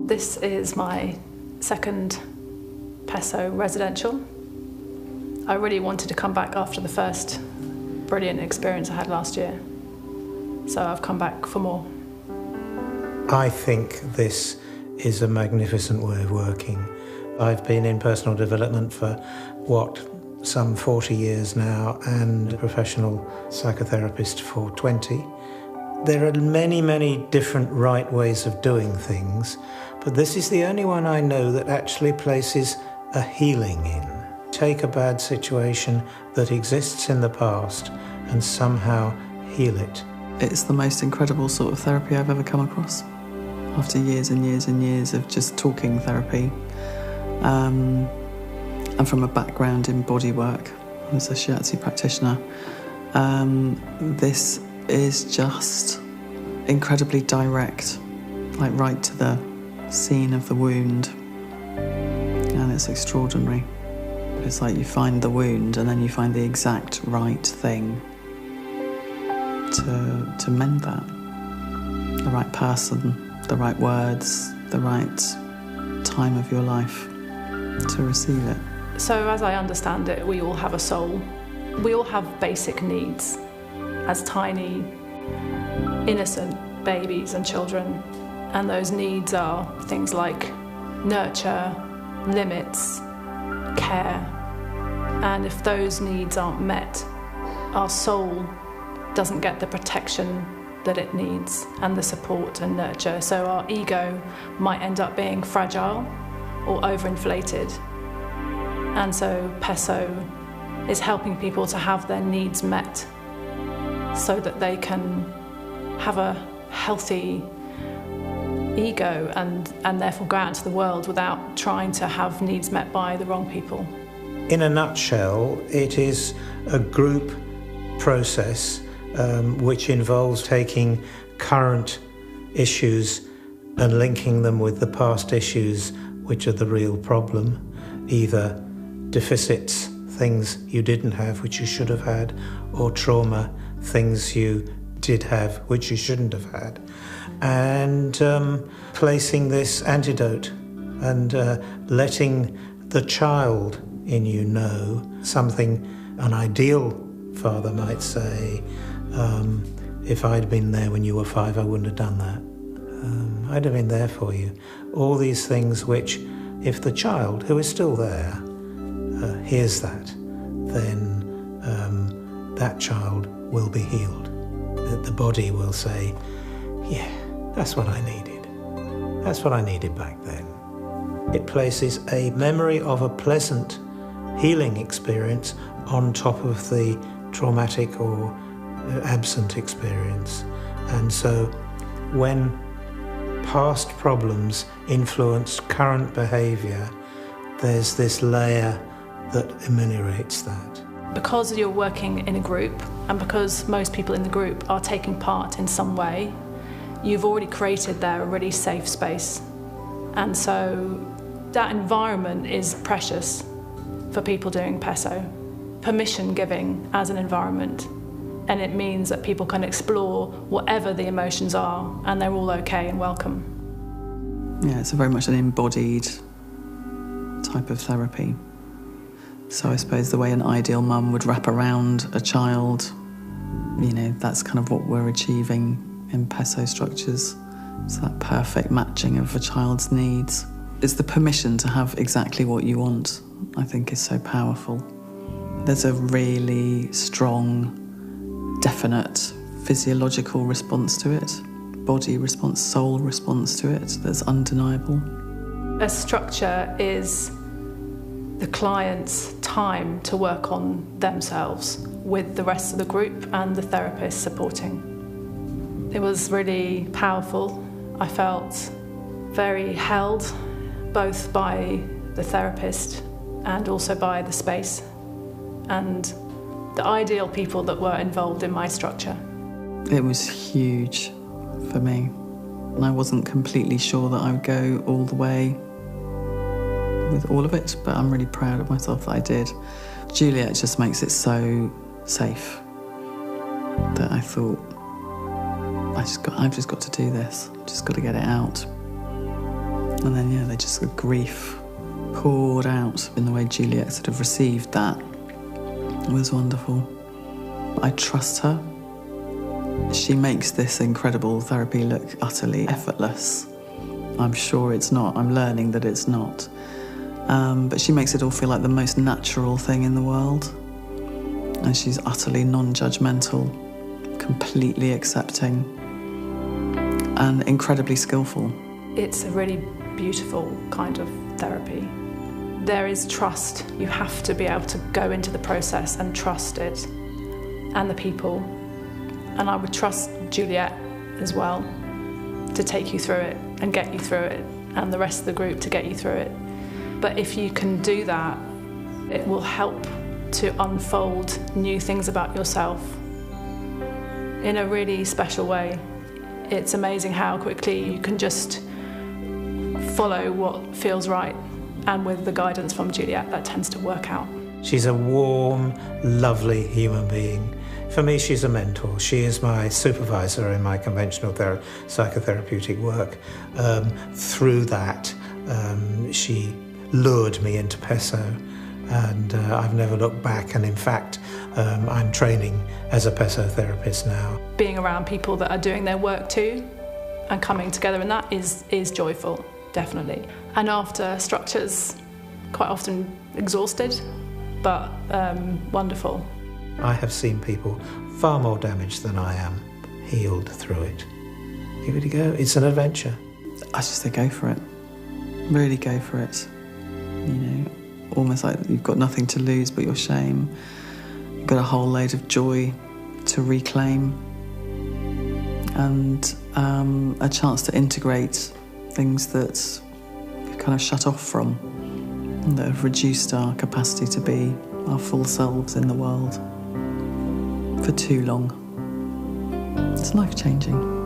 This is my second Pesso residential. I really wanted to come back after the first brilliant experience I had last year. So I've come back for more. I think this is a magnificent way of working. I've been in personal development for, some 40 years now, and a professional psychotherapist for 20. There are many, many different right ways of doing things, but this is the only one I know that actually places a healing in. Take a bad situation that exists in the past and somehow heal it. It's the most incredible sort of therapy I've ever come across. After years and years and years of just talking therapy, and from a background in bodywork as a shiatsu practitioner, this is just incredibly direct, like right to the scene of the wound, and it's extraordinary. It's like you find the wound and then you find the exact right thing to mend that. The right person, the right words, the right time of your life to receive it. So as I understand it, we all have a soul. We all have basic needs as tiny, innocent babies and children. And those needs are things like nurture, limits, care. And if those needs aren't met, our soul doesn't get the protection that it needs and the support and nurture. So our ego might end up being fragile or overinflated. And so Pesso is helping people to have their needs met so that they can have a healthy ego and therefore go out into the world without trying to have needs met by the wrong people. In a nutshell, it is a group process which involves taking current issues and linking them with the past issues which are the real problem, either deficits, things you didn't have which you should have had, or trauma, things you did have which you shouldn't have had, and placing this antidote and letting the child in you know something. An ideal father might say, if I'd been there when you were 5, I wouldn't have done that. I'd have been there for you. All these things which, if the child, who is still there, hears that, then that child will be healed. The body will say, yeah, that's what I needed. That's what I needed back then. It places a memory of a pleasant healing experience on top of the traumatic or absent experience. And so when past problems influence current behaviour, there's this layer that ameliorates that. Because you're working in a group, and because most people in the group are taking part in some way, you've already created there a really safe space. And so that environment is precious for people doing Pesso. Permission giving as an environment. And it means that people can explore whatever the emotions are, and they're all okay and welcome. Yeah, it's very much an embodied type of therapy. So I suppose the way an ideal mum would wrap around a child, that's kind of what we're achieving in Pesso structures. It's that perfect matching of a child's needs. It's the permission to have exactly what you want, I think, is so powerful. There's a really strong, definite physiological response to it, body response, soul response to it that's undeniable. A structure is the client's time to work on themselves with the rest of the group and the therapist supporting. It was really powerful. I felt very held, both by the therapist and also by the space and the ideal people that were involved in my structure. It was huge for me. And I wasn't completely sure that I would go all the way with all of it, but I'm really proud of myself that I did. Juliet just makes it so safe that I thought, I've just got to do this. Just got to get it out. And then, yeah, they just, the grief poured out in the way Juliet sort of received that. It was wonderful. I trust her. She makes this incredible therapy look utterly effortless. I'm sure it's not. I'm learning that it's not. But she makes it all feel like the most natural thing in the world. And she's utterly non-judgmental, completely accepting, and incredibly skillful. It's a really beautiful kind of therapy. There is trust. You have to be able to go into the process and trust it and the people. And I would trust Juliet as well to take you through it and get you through it, and the rest of the group to get you through it. But if you can do that, it will help to unfold new things about yourself in a really special way. It's amazing how quickly you can just follow what feels right, and with the guidance from Juliet, that tends to work out. She's a warm, lovely human being. For me, she's a mentor. She is my supervisor in my conventional psychotherapeutic work. Through that, she lured me into Pesso, and I've never looked back. And in fact, I'm training as a Pesso therapist now. Being around people that are doing their work too, and coming together in that is joyful, definitely. And after structures, quite often exhausted, but wonderful. I have seen people far more damaged than I am healed through it. Give it a go. It's an adventure. I just say go for it. Really go for it. You know, almost like you've got nothing to lose but your shame. You've got a whole load of joy to reclaim, and a chance to integrate things that we've kind of shut off from, and that have reduced our capacity to be our full selves in the world for too long. It's life-changing.